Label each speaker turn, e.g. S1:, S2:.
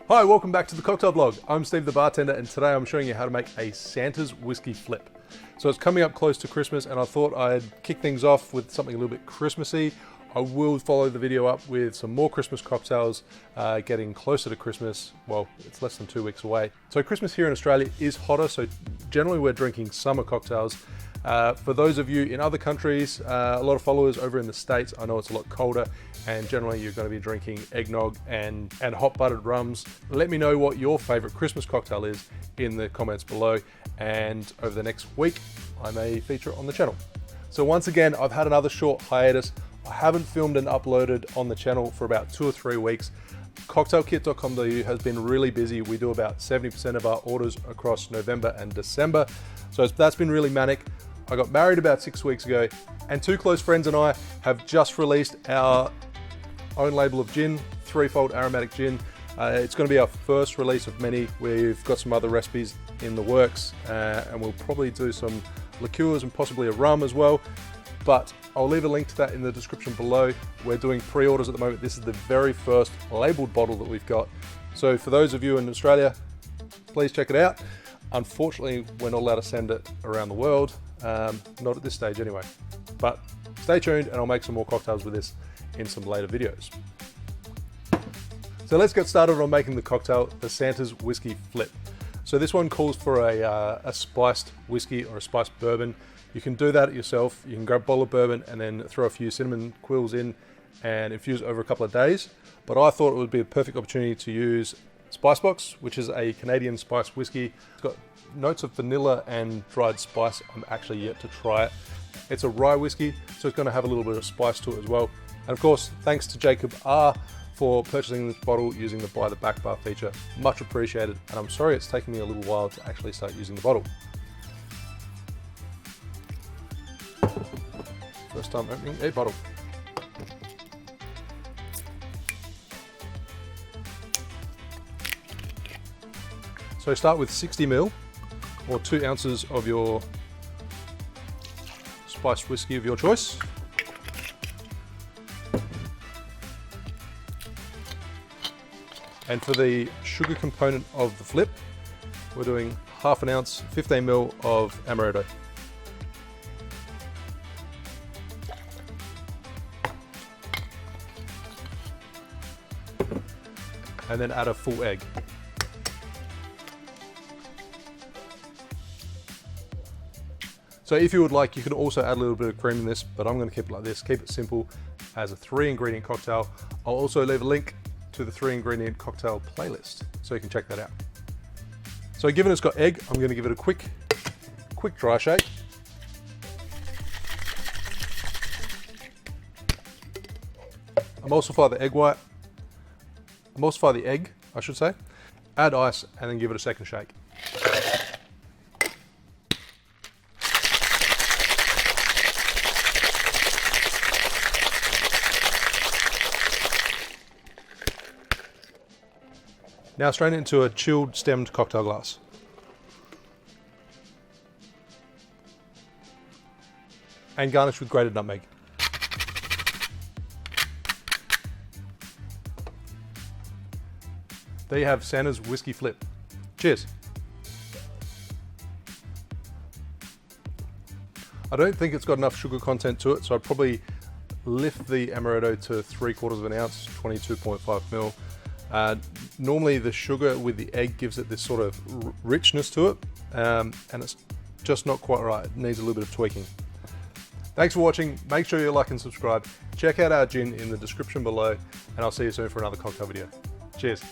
S1: Hi, welcome back to the Cocktail Vlog. I'm Steve the bartender, and today I'm showing you how to make a Santa's whiskey flip. So it's coming up close to Christmas, and I thought I'd kick things off with something a little bit Christmassy. I will follow the video up with some more Christmas cocktails getting closer to Christmas. Well, it's less than 2 weeks away. So Christmas here in Australia is hotter, so generally we're drinking summer cocktails. For those of you in other countries, a lot of followers over in the States, I know it's a lot colder, and generally you're going to be drinking eggnog and hot buttered rums. Let me know what your favorite Christmas cocktail is in the comments below, and over the next week I may feature it on the channel. So once again, I've had another short hiatus. I haven't filmed and uploaded on the channel for about 2 or 3 weeks. Cocktailkit.com.au has been really busy. We do about 70% of our orders across November and December. So that's been really manic. I got married about 6 weeks ago, and 2 close friends and I have just released our own label of gin, threefold aromatic gin. It's going to be our first release of many. We've got some other recipes in the works, and we'll probably do some liqueurs and possibly a rum as well. But I'll leave a link to that in the description below. We're doing pre-orders at the moment. This is the very first labeled bottle that we've got. So for those of you in Australia, please check it out. Unfortunately, we're not allowed to send it around the world. Not at this stage anyway. But stay tuned, and I'll make some more cocktails with this in some later videos. So let's get started on making the cocktail, the Santa's Whiskey Flip. So this one calls for a spiced whiskey or a spiced bourbon. You can do that yourself. You can grab a bottle of bourbon and then throw a few cinnamon quills in and infuse it over a couple of days. But I thought it would be a perfect opportunity to use Spicebox, which is a Canadian spiced whiskey. It's got notes of vanilla and dried spice. I'm actually yet to try it. It's a rye whiskey, so it's going to have a little bit of spice to it as well. And of course, thanks to Jacob R for purchasing this bottle using the buy the back bar feature. Much appreciated, and I'm sorry it's taken me a little while to actually start using the bottle. First time opening a bottle. So start with 60 ml or 2 ounces of your spiced whiskey of your choice. And for the sugar component of the flip, we're doing half an ounce, 15 ml of Amaretto. And then add a full egg. So if you would like, you can also add a little bit of cream in this, but I'm going to keep it like this, keep it simple as a 3-ingredient cocktail. I'll also leave a link to the 3-ingredient cocktail playlist, so you can check that out. So given it's got egg, I'm going to give it a quick dry shake. Emulsify the egg white. Emulsify the egg, I should say. Add ice and then give it a second shake. Now strain it into a chilled stemmed cocktail glass. And garnish with grated nutmeg. There you have Santa's Whiskey Flip. Cheers. I don't think it's got enough sugar content to it, so I'd probably lift the Amaretto to 3/4 of an ounce, 22.5 ml. Normally the sugar with the egg gives it this sort of richness to it, and it's just not quite right. It needs a little bit of tweaking. Thanks for watching. Make sure you like and subscribe. Check out our gin in the description below, and I'll see you soon for another cocktail video. Cheers.